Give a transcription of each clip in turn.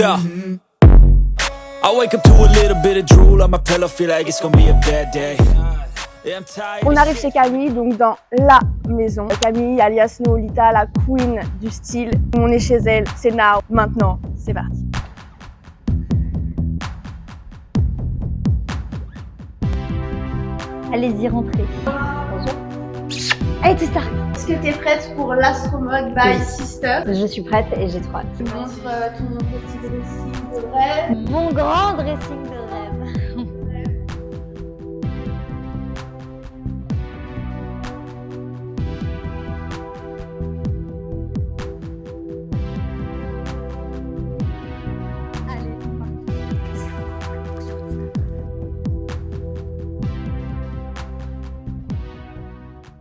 go. I wake up to a little bit of drool on my pillow, feel like it's gonna be a bad day. Yeah, I'm tired. On arrive chez Camille, donc dans la maison. Camille, alias Nolita, la queen du style. On est chez elle, c'est now, maintenant, c'est parti. Allez-y, rentrez. Bonjour. Allez, tout ça. Est-ce que tu es prête pour l'Astromode by Sister? Je suis prête et j'ai trop hâte. Tu montres ton petit dressing de rêve. Mon grand dressing de rêve.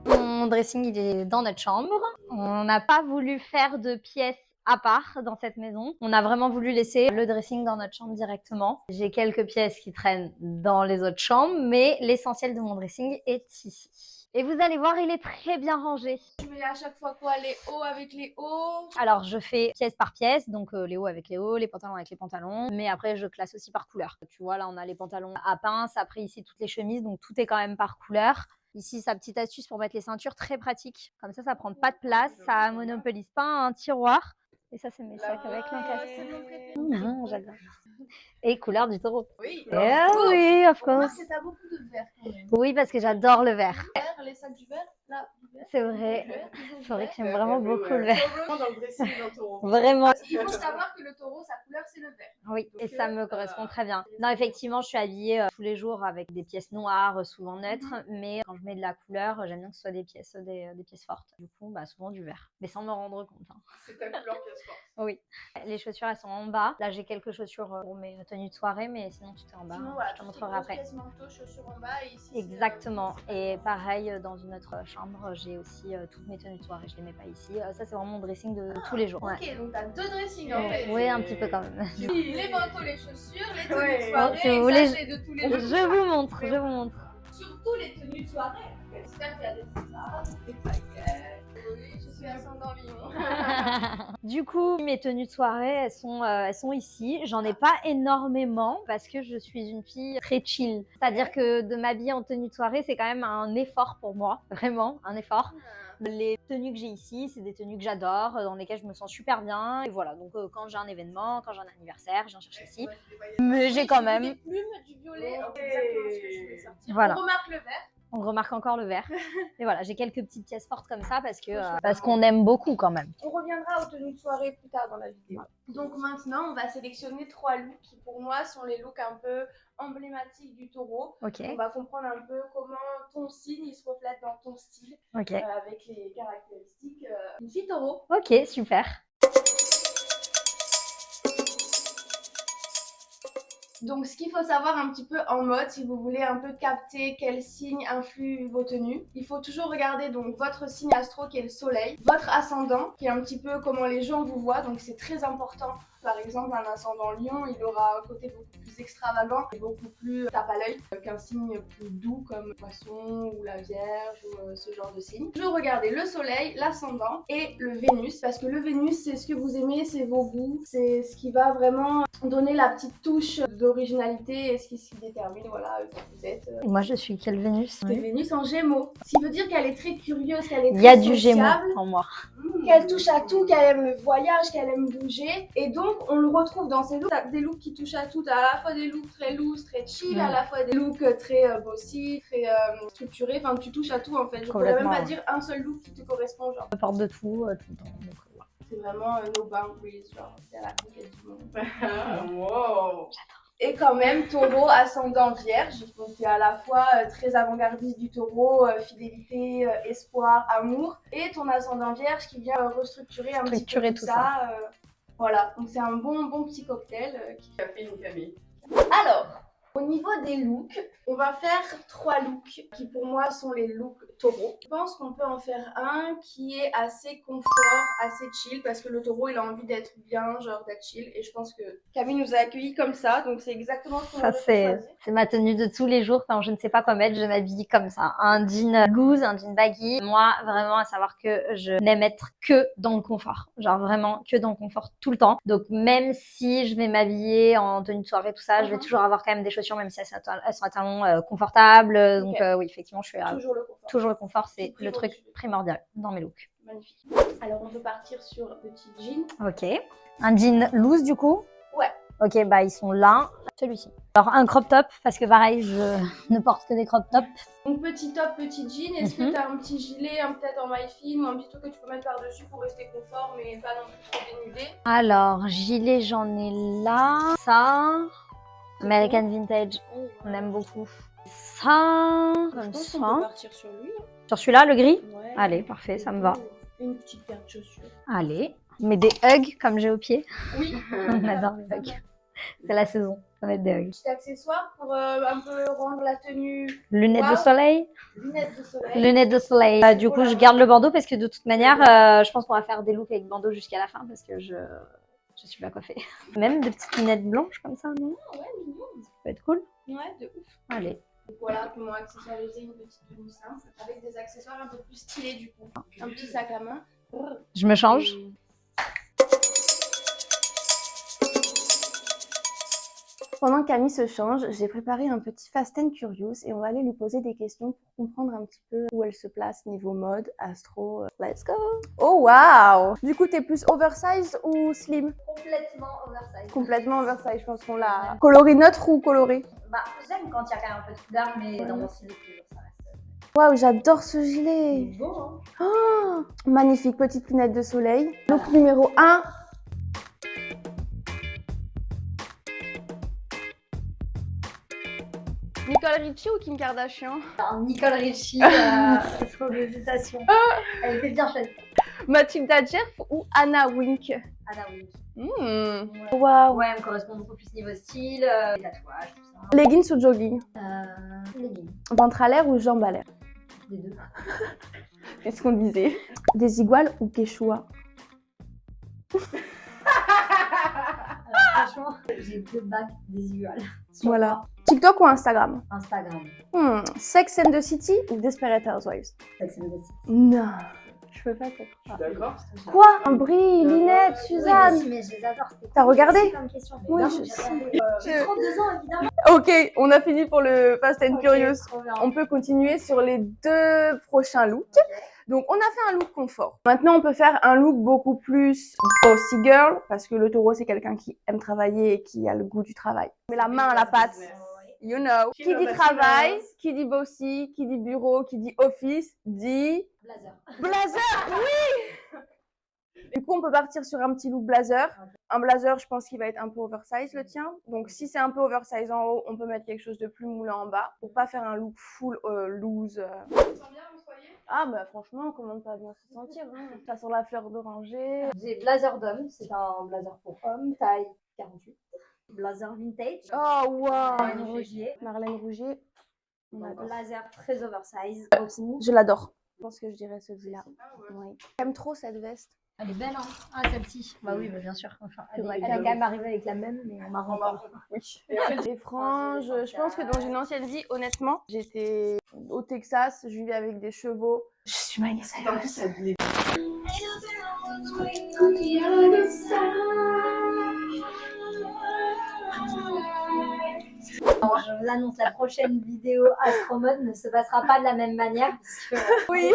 Mon dressing, il est dans notre chambre. On n'a pas voulu faire de pièces à part dans cette maison. On a vraiment voulu laisser le dressing dans notre chambre directement. J'ai quelques pièces qui traînent dans les autres chambres, mais l'essentiel de mon dressing est ici. Et vous allez voir, il est très bien rangé. Tu mets à chaque fois quoi? Les hauts avec les hauts? Alors, je fais pièce par pièce, donc les hauts avec les hauts, les pantalons avec les pantalons, mais après, je classe aussi par couleur. Tu vois, là, on a les pantalons à pince, après ici, toutes les chemises, donc tout est quand même par couleur. Ici, sa petite astuce pour mettre les ceintures, très pratique. Comme ça prend pas de place, ça monopolise pas un tiroir. Et ça, c'est mes sacs avec l'encastre. J'adore. Et couleur du taureau. Oui. Oui, of course. C'est t'as beaucoup de vert quand même. Oui, parce que j'adore le vert. Les sacs du vert, là, du vert. C'est vrai. C'est vrai que j'aime vraiment beaucoup le vert. Dans le dressing d'un taureau. Vraiment. Il faut savoir que le taureau, sa couleur, c'est le vert. Oui, et ça me correspond très bien. Non, effectivement, je suis habillée tous les jours avec des pièces noires, souvent neutres, mais quand je mets de la couleur, j'aime bien que ce soit des pièces fortes. Du coup, souvent du vert, mais sans me rendre compte. Hein. C'est ta couleur pièce forte. Oui. Les chaussures, elles sont en bas. Là, j'ai quelques chaussures pour mes tenues de soirée, mais sinon, tout est en bas. Sinon, voilà, je te montrerai après. Pièces manteau, chaussures en bas et ici. Exactement. Et pareil, dans une autre chambre, j'ai aussi toutes mes tenues de soirée. Je les mets pas ici. Ça, c'est vraiment mon dressing de tous les jours. Ok, donc t'as deux dressings en fait. Oui, un petit peu quand même. Les manteaux, les chaussures, les tenues de Bon, soirée, si vous voulez, de tous les jours. je vous montre, je vous montre. Surtout les tenues de soirée. J'espère qu'il y a des stars, des paillettes. Oui, je suis ascendant lion. Du coup, mes tenues de soirée, elles sont ici. J'en ai pas énormément parce que je suis une fille très chill. C'est-à-dire que de m'habiller en tenue de soirée, c'est quand même un effort pour moi. Vraiment, un effort. Les tenues que j'ai ici, c'est des tenues que j'adore, dans lesquelles je me sens super bien. Et voilà, donc quand j'ai un événement, quand j'ai un anniversaire, je viens chercher ici. Mais j'ai quand même... Des plumes, du violet, exactement ce que je voulais sortir. Voilà. On remarque le vert. On remarque encore le vert. Et voilà, j'ai quelques petites pièces fortes comme ça parce qu'on aime beaucoup quand même. On reviendra aux tenues de soirée plus tard dans la vidéo. Donc maintenant, on va sélectionner 3 looks qui pour moi sont les looks un peu emblématiques du taureau. Ok. On va comprendre un peu comment ton signe il se reflète dans ton style Ok. avec les caractéristiques d'une fille taureau. Ok, super. Donc, ce qu'il faut savoir un petit peu en mode, si vous voulez un peu capter quel signe influe vos tenues, il faut toujours regarder donc votre signe astro qui est le soleil, votre ascendant qui est un petit peu comment les gens vous voient, donc c'est très important. Par exemple, un ascendant lion, il aura un côté beaucoup plus extravagant et beaucoup plus tape à l'œil qu'un signe plus doux comme poisson ou la vierge ou ce genre de signe. Toujours regarder le soleil, l'ascendant et le Vénus parce que le Vénus, c'est ce que vous aimez, c'est vos goûts, c'est ce qui va vraiment donner la petite touche d'originalité et ce qui détermine voilà qui vous êtes. Et moi, je suis quelle Vénus? C'est Vénus en Gémeaux. Ce qui veut dire qu'elle est très curieuse, qu'elle est très Il y a du sociable, Gémeaux en moi. qu'elle touche à tout, qu'elle aime le voyage, qu'elle aime bouger. Et donc, on le retrouve dans ces looks. Des looks qui touchent à tout. À la fois des looks très loose, très chill, à la fois des looks très bossy, très structurés. Enfin, tu touches à tout en fait. Je pourrais même pas dire un seul look qui te correspond. Genre. Je porte de tout, tout le temps. Donc, voilà. C'est vraiment no boundaries, genre, c'est à la conquête du monde. Wow. Et quand même, taureau, ascendant vierge, donc c'est à la fois très avant-gardiste du taureau, fidélité, espoir, amour, et ton ascendant vierge qui vient restructurer un petit peu tout ça. Voilà, donc c'est un bon petit cocktail qui a fait une famille. Alors, Au niveau des looks, on va faire 3 looks qui pour moi sont les looks taureau. Je pense qu'on peut en faire un qui est assez confort, assez chill parce que le taureau il a envie d'être bien, genre d'être chill et je pense que Camille nous a accueillis comme ça donc c'est exactement ce qu'on Ça, aurait choisi. c'est ma tenue de tous les jours. Quand je ne sais pas quoi mettre, je m'habille comme ça. Un jean loose, un jean baggy. Moi, vraiment, à savoir que je n'aime être que dans le confort. Genre vraiment que dans le confort tout le temps. Donc même si je vais m'habiller en tenue de soirée, tout ça, je vais toujours avoir quand même des chaussures, même si elles sont à talons confortables. Donc oui, effectivement, je suis Toujours le confort. toujours le confort, c'est Tout le truc primordial. primordial dans mes looks. Magnifique. Alors on peut partir sur petit jean. Ok. Un jean loose du coup? Ouais. Ok, bah ils sont là. Celui-ci. Alors un crop top, parce que pareil, je ne porte que des crop tops. Donc petit top, petit jean. Est-ce que tu as un petit gilet, peut-être en maille fine ou un petit truc que tu peux mettre par-dessus pour rester confort mais pas non plus trop dénudé? Alors, gilet, j'en ai là. Ça, American Vintage, on aime beaucoup. Ça, comme ça. Partir sur lui. Sur celui-là, le gris? Ouais. Allez, parfait, ça me va. Une petite paire de chaussures. Allez. Mais des hugs comme j'ai au pied. Oui. On adore les hugs. C'est la saison, ça va être des hugs. Petit accessoire pour un peu rendre la tenue. Lunettes de Wow. soleil? Lunettes de soleil. Lunettes de soleil. Du coup, je garde le bandeau parce que de toute manière, je pense qu'on va faire des looks avec bandeau jusqu'à la fin parce que je suis pas coiffée. Même des petites lunettes blanches comme ça, non? Ouais, mignon. Ça peut être cool. Ouais, de ouf. Allez. Donc voilà comment accessoiriser une petite tenue simple avec des accessoires un peu plus stylés du coup. Un petit sac à main. Je me change. Pendant que Camille se change, j'ai préparé un petit Fast and Curious et on va aller lui poser des questions pour comprendre un petit peu où elle se place niveau mode, astro. Let's go! Oh waouh! Du coup, t'es plus oversize ou slim? Complètement oversize. Complètement oversize, je pense qu'on l'a. Coloris neutre ou coloré? Bah, j'aime quand il y a quand même un peu de couleur, mais dans mon style de toujours, ça reste. Waouh, j'adore ce gilet! Beau, hein? Oh, magnifique, petite lunette de soleil. Look numéro 1. Nicole Richie ou Kim Kardashian? Alors, Nicole Richie, sans hésitation. Elle était bien faite. Mathilda Djerf ou Anna Wink? Anna Wink. Waouh. Ouais, elle me correspond beaucoup plus niveau style, les tatouages, tout ça. Leggings ou jogging? Leggings. Ventre à l'air ou jambes à l'air? Les deux. Qu'est-ce qu'on disait? Des iguales ou quechua? Franchement, j'ai 2 bacs désuales. Voilà. TikTok ou Instagram? Instagram. Sex and the City ou Desperate Housewives? Sex and the City. Non. Je peux pas te D'accord. Quoi? Un bris, Linette, Suzanne? Oui, mais je les adore. C'était T'as regardé? comme question. Oui, Évidemment, je j'ai sais. regardé. J'ai 32 ans, évidemment. Ok, on a fini pour le Fast and Ok, Curious. trop bien. On peut continuer sur les 2 prochains looks. Donc, on a fait un look confort. Maintenant, on peut faire un look beaucoup plus bossy girl, parce que le taureau, c'est quelqu'un qui aime travailler et qui a le goût du travail. Mais la main à la pâte, you know. Qui dit travail, qui dit bossy, qui dit bureau, qui dit office, dit Blazer. blazer, oui. Du coup, on peut partir sur un petit look blazer. Un blazer, je pense qu'il va être un peu oversize, le tien. Donc, si c'est un peu oversize en haut, on peut mettre quelque chose de plus moulant en bas pour pas faire un look full loose. Ah, bah franchement, comment ne pas bien se sentir, hein. Ça sent la fleur d'oranger. J'ai blazer d'homme, c'est un blazer pour homme, taille 48. Blazer vintage. Oh, wow. Marlène Rougier. Marlène Rougier. On adore. Blazer très oversize. Beaucoup. Je l'adore. Je pense que je dirais celui-là. Oui. J'aime trop cette veste. Elle est belle, hein? Ah, celle-ci. Bah oui, bah bien sûr. Enfin, C'est vrai elle est qu'elle- quand même arrivée avec la même, mais on m'a rendu. Oui. Les franges, je pense que dans une ancienne vie, honnêtement, j'étais au Texas, je vivais avec des chevaux. Je suis Miley Cyrus. Alors, je vous annonce, la prochaine vidéo Astromode ne se passera pas de la même manière. Parce que, Oui.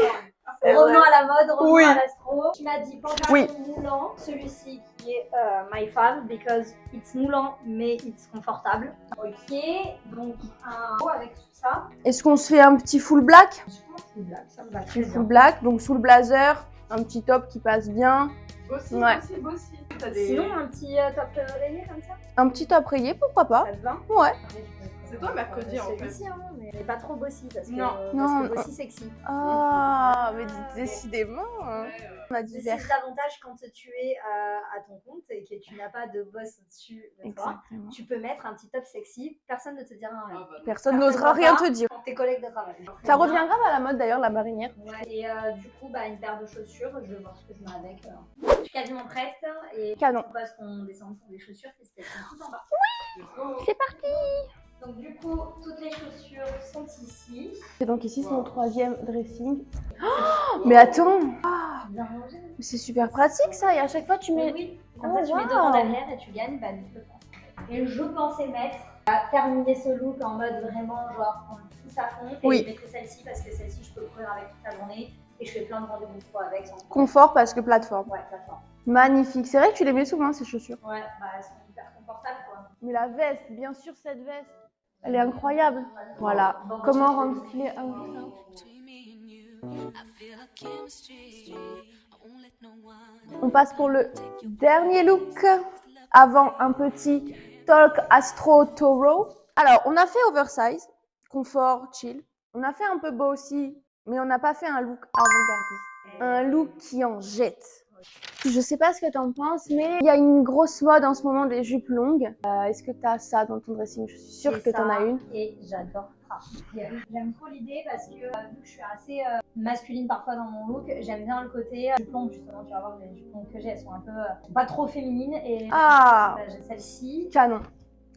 revenons à la mode, revenons Oui. à l'astro. Tu m'as dit pantalon Oui. moulant, celui-ci qui est my fav because it's moulant mais it's confortable. Ok, donc un haut avec tout ça. Est-ce qu'on se fait un petit full black? Je pense que c'est black, ça me va très Full bien. black, donc sous le blazer, un petit top qui passe bien. Bossy, Ouais. bossy, bossy. T'as des... Sinon, un petit top rayé comme ça, Un petit top rayé, pourquoi pas? ça te va? Ouais. Après, je peux C'est toi mercredi en fait. Celui-ci, hein, mais pas trop bossy parce que, Non. parce que bossy sexy. Ah, mais décidément. Hein. On a C'est divers. l'avantage quand tu es à ton compte et que tu n'as pas de boss au-dessus de toi. Exactement. Tu peux mettre un petit top sexy, personne ne te dira rien. Personne n'osera rien te dire. Tes collègues de travail. Ça revient grave à la mode d'ailleurs, la marinière. Ouais, et du coup, une paire de chaussures, je vais voir ce que je mets avec. Je suis quasiment prête et Canon. je propose qu'on descende sur les chaussures qui se tout en bas. C'est parti. Donc du coup, toutes les chaussures sont ici. Et donc ici, c'est mon 3e dressing. Oh, mais attends, Bien rangé. c'est super pratique ça. Et à chaque fois, tu Mais mets... oui, comme Oh, ça tu mets wow. devant derrière et tu gagnes vite le temps. Et je pensais mettre à terminer ce look en mode vraiment genre en tout à fond. Et Oui. je mettrai celle-ci parce que celle-ci je peux courir avec toute la journée et je fais plein de rendez-vous pro avec. Sans Confort parce que plateforme. Ouais, plateforme. Magnifique. C'est vrai que tu les mets souvent ces chaussures. Ouais, elles sont hyper confortables quoi. Mais la veste, bien sûr, cette veste, elle est incroyable. Voilà. Comment rendre stylé un On passe pour le dernier look avant un petit talk Astro Taureau. Alors, on a fait oversize, confort, chill. On a fait un peu bossy, mais on n'a pas fait un look avant-gardiste. Un look qui en jette. Je sais pas ce que t'en penses, mais il y a une grosse mode en ce moment des jupes longues. Est-ce que t'as ça dans ton dressing? Je suis sûre que t'en as une. Et j'adore ça. J'aime trop l'idée parce que vu que je suis assez masculine parfois dans mon look, j'aime bien le côté jupe longue justement. Tu vas voir les jupes longues que j'ai, elles sont un peu pas trop féminines et j'ai celle-ci. Canon.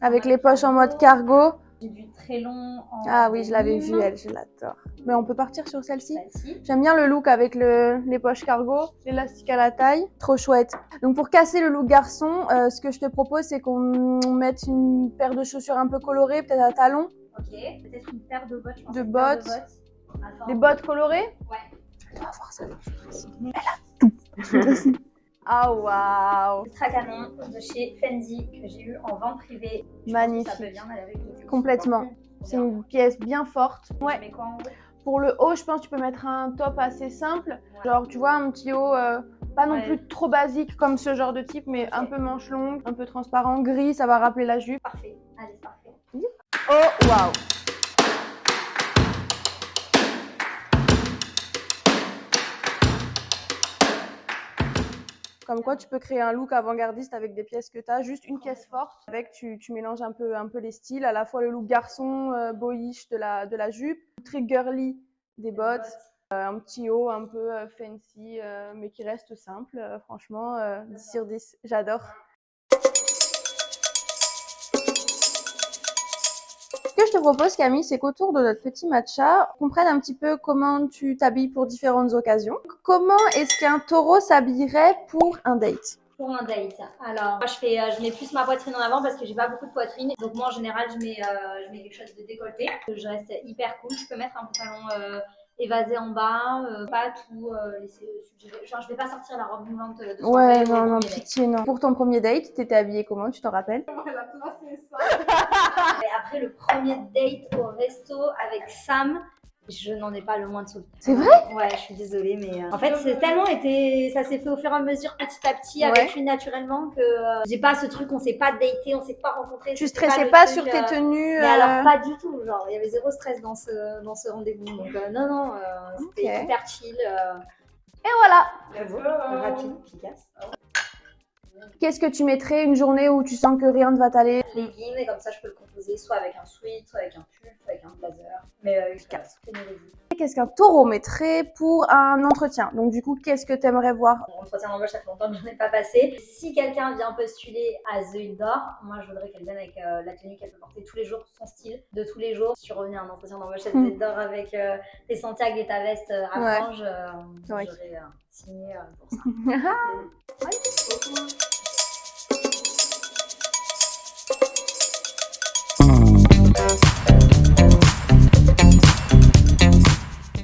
Avec les poches en mode cargo. J'ai du très long en Ah oui, je l'avais denim. vue, elle, je l'adore. Mais on peut partir sur celle-ci. Celle-ci. J'aime bien le look avec les poches cargo, l'élastique à la taille, trop chouette. Donc pour casser le look garçon, ce que je te propose, c'est qu'on mette une paire de chaussures un peu colorées, peut-être à talons. Ok, peut-être une paire de bottes. Je pense De une paire bottes. Attends. Des bottes colorées. Ouais. Elle doit avoir ça dans son dressing. Elle a tout dans son dressing. Ah waouh. Ultra canon de chez Fendi que j'ai eu en vente privée. Je Magnifique. pense que ça peut bien aller avec le look. Complètement. C'est une pièce bien forte. Je Ouais. mets quoi en haut? Pour le haut, je pense que tu peux mettre un top assez simple. Genre, tu vois, un petit haut pas non plus trop basique comme ce genre de type, mais un peu manche longue, un peu transparent, gris, ça va rappeler la jupe. Parfait. Allez, c'est parfait. Oh, waouh. Comme quoi, tu peux créer un look avant-gardiste avec des pièces que tu as, juste une pièce forte. Avec, tu mélanges un peu les styles, à la fois le look garçon, boyish de la jupe, très girly des bottes, un petit haut un peu fancy, mais qui reste simple. Franchement, 10 sur 10, j'adore. Ce que je te propose, Camille, c'est qu'autour de notre petit matcha, on comprenne un petit peu comment tu t'habilles pour différentes occasions. Comment est-ce qu'un taureau s'habillerait pour un date? Pour un date. Alors, moi, je mets plus ma poitrine en avant parce que j'ai pas beaucoup de poitrine. Donc, moi, en général, je mets quelque chose de décolleté. Je reste hyper cool. Je peux mettre un pantalon évasé en bas, pas tout laisser suggérer. Genre, je vais pas sortir la robe moulante de soirée. Ouais, pour non, le non, premier date. pitié, non. Pour ton premier date, t'étais habillée comment, tu t'en rappelles? Elle a placé ça. Et après, le premier date au resto avec Sam, je n'en ai pas le moins de souvenirs. C'est vrai? Ouais, je suis désolée, mais en fait, c'est tellement été. Ça s'est fait au fur et à mesure, petit à petit, avec lui naturellement, que j'ai pas ce truc, on s'est pas daté, on s'est pas rencontré. Tu stressais pas sur tes tenues? Mais alors, pas du tout. Genre, il y avait zéro stress dans ce rendez-vous. Donc, non, c'était hyper chill. Et voilà! Rapide, efficace. Qu'est-ce que tu mettrais une journée où tu sens que rien ne va t'aller? Leggings, et comme ça, je peux le composer soit avec un sweat, soit avec un pull, soit avec un blazer. Mais efficace. Qu'est-ce qu'un taureau mettrait pour un entretien? Donc du coup, qu'est-ce que tu aimerais voir? Mon entretien d'embauche, ça fait longtemps que je n'en ai pas passé. Si quelqu'un vient postuler à The Île d'Or, moi je voudrais qu'elle vienne avec la tenue qu'elle peut porter tous les jours, son style de tous les jours. Si tu revenais à un entretien d'embauche à The Île d'Or avec tes Santiago et ta veste à franges, j'aurais signé pour ça.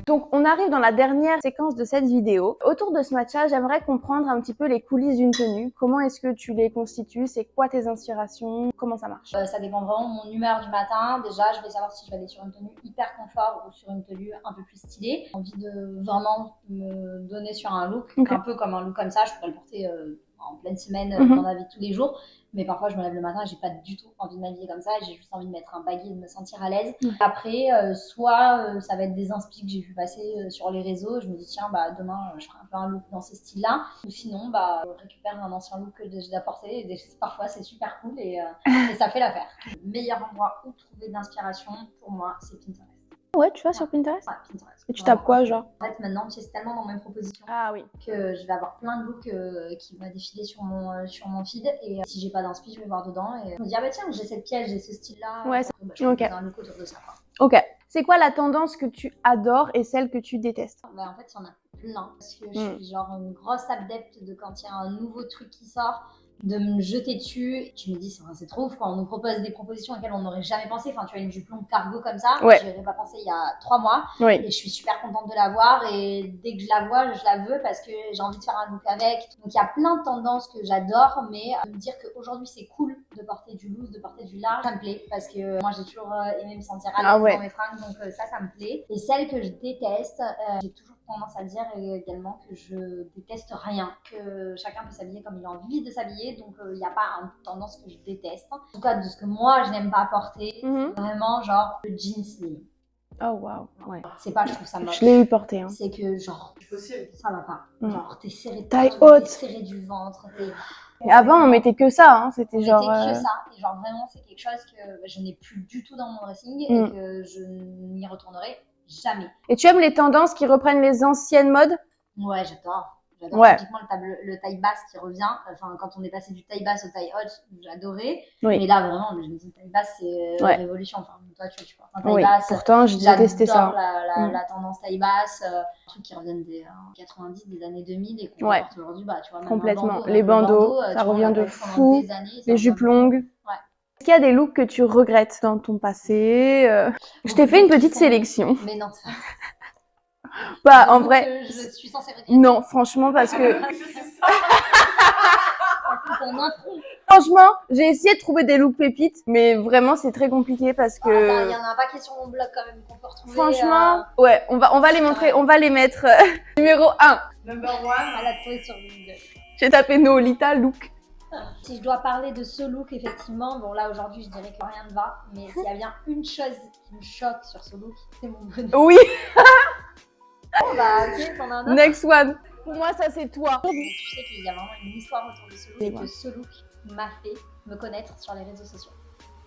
Donc on arrive dans la dernière séquence de cette vidéo. Autour de ce matcha, j'aimerais comprendre un petit peu les coulisses d'une tenue. Comment est-ce que tu les constitues? C'est quoi tes inspirations? Comment ça marche? Ça dépend vraiment de mon humeur du matin. Déjà, je vais savoir si je vais aller sur une tenue hyper confort ou sur une tenue un peu plus stylée. J'ai envie de vraiment me donner sur un look, un peu comme un look comme ça. Je pourrais le porter en pleine semaine dans la vie de tous les jours. Mais parfois, je me lève le matin et j'ai pas du tout envie de m'habiller comme ça. J'ai juste envie de mettre un baggy et de me sentir à l'aise. Après, soit ça va être des inspi que j'ai vu passer sur les réseaux. Je me dis, tiens, bah, demain, je ferai un peu un look dans ces styles-là. Ou sinon, bah, je récupère un ancien look que j'ai apporté. Et parfois, c'est super cool et ça fait l'affaire. Le meilleur endroit où trouver de l'inspiration, pour moi, c'est Pinterest. Ouais, tu vas sur Pinterest? Ouais, Pinterest. Et tu tapes quoi, genre? En fait, maintenant, c'est tellement dans mes propositions Ah oui. que je vais avoir plein de looks qui vont défiler sur mon feed. Et si j'ai pas d'inspi, je vais voir dedans et je me dis, ah bah tiens, j'ai cette pièce, j'ai ce style-là. Ouais, bah, je vais ok. faire un look autour de ça, quoi. Ok. C'est quoi la tendance que tu adores et celle que tu détestes? Bah, en fait, il y en a plein. Parce que je suis genre une grosse adepte de quand il y a un nouveau truc qui sort, de me jeter dessus. Je me dis, c'est trop ouf quand on nous propose des propositions auxquelles on n'aurait jamais pensé. Enfin, tu as une jupe longue cargo comme ça, Ouais. j'y aurais pas pensé il y a 3 mois. Oui. Et je suis super contente de la voir. Et dès que je la vois, je la veux parce que j'ai envie de faire un look avec. Donc, il y a plein de tendances que j'adore. Mais me dire qu'aujourd'hui, c'est cool de porter du loose, de porter du large, ça me plaît. Parce que moi, j'ai toujours aimé me sentir à l'aise dans mes fringues. Donc, ça me plaît. Et celle que je déteste, j'ai toujours tendance à dire également que je déteste rien, que chacun peut s'habiller comme il a envie de s'habiller, donc il n'y a pas une tendance que je déteste. En tout cas, de ce que moi je n'aime pas porter, vraiment genre le jean slim. Oh waouh, ouais. C'est pas, je trouve ça moche. Je l'ai eu porté. Hein. C'est que genre, ça va pas. Genre, t'es serré de taille partout, haute. t'es serré du ventre. Et avant, on mettait que ça, hein. C'était genre. Que ça. Et genre vraiment, c'est quelque chose que je n'ai plus du tout dans mon dressing et que je n'y retournerai jamais. Et tu aimes les tendances qui reprennent les anciennes modes? Ouais, j'adore. Typiquement le taille basse qui revient. Enfin, quand on est passé du taille basse au taille haute, j'adorais. Oui. Mais là, vraiment, je me dis taille basse, c'est révolution. Enfin, toi, tu vois. Taille basse. Pourtant, j'ai détesté ça. J'adore la tendance taille basse. Un truc qui revient des 90, des années 2000 et qu'on porte aujourd'hui. Bah, tu vois, complètement. Les bandeaux, ça revient de fou. Les jupes longues. Ouais. Est-ce qu'il y a des looks que tu regrettes dans ton passé? Je t'ai fait une petite sélection. Mais non, bah, en vrai. Je suis censée regretter. Non, franchement, parce que. C'est Franchement, j'ai essayé de trouver des looks pépites, mais vraiment, c'est très compliqué parce que. Il y en a un paquet sur mon blog quand même qu'on peut retrouver. Franchement, ouais, on va les montrer, on va les mettre. Numéro 1. Number 1. On va la trouver sur Google. J'ai tapé Nolita look. Si je dois parler de ce look, effectivement, bon là aujourd'hui je dirais que rien ne va, mais s'il y a bien une chose qui me choque sur ce look, c'est mon bonnet. Oui. Bah ok, t'en as un autre. Next one. Pour moi, ça c'est toi. Tu sais qu'il y a vraiment une histoire autour de ce look et que ce look m'a fait me connaître sur les réseaux sociaux.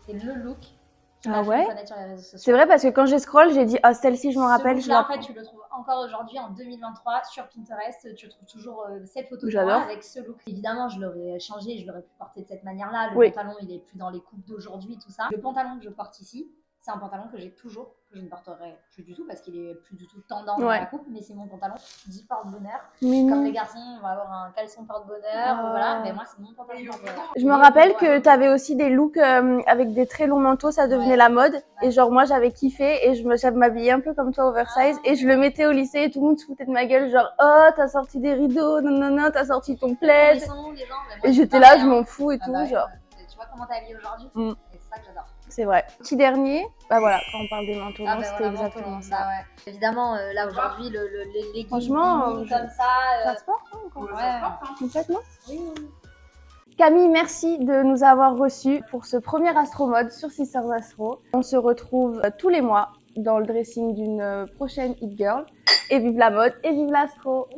C'est le look qui m'a fait me connaître sur les réseaux sociaux. C'est vrai parce que quand j'ai scroll, j'ai dit celle-ci, je m'en rappelle. En fait, tu le trouves encore aujourd'hui en 2023 sur Pinterest. Tu trouves toujours cette photo de moi avec ce look. Évidemment, je l'aurais changé, je l'aurais pu porter de cette manière-là. Le pantalon, il est plus dans les coupes d'aujourd'hui, tout ça. Le pantalon que je porte ici, c'est un pantalon que j'ai toujours, que je ne porterai plus du tout parce qu'il est plus du tout tendance dans la coupe, mais c'est mon pantalon dit porte-bonheur. Comme les garçons, on va avoir un caleçon porte-bonheur, voilà, mais moi c'est mon pantalon porte-bonheur. Je me rappelle que tu avais aussi des looks avec des très longs manteaux, ça devenait la mode. Et genre moi j'avais kiffé et je m'habillais un peu comme toi oversize et je le mettais au lycée et tout le monde se foutait de ma guelle genre oh t'as sorti des rideaux, non, t'as sorti ton plaid. Et j'étais là, je m'en fous et tout, genre. Tu vois comment t'es habillée aujourd'hui? C'est ça que j'adore. C'est vrai. Petit dernier, bah voilà, quand on parle des manteaux, c'était exactement ça. Bah ouais. Évidemment, là aujourd'hui, les leggings franchement, comme ça se porte, hein, ça se porte, hein. Complètement. Oui. Camille, merci de nous avoir reçus pour ce premier Astro Mode sur Sisters Astro. On se retrouve tous les mois dans le dressing d'une prochaine Hit Girl. Et vive la mode et vive l'astro!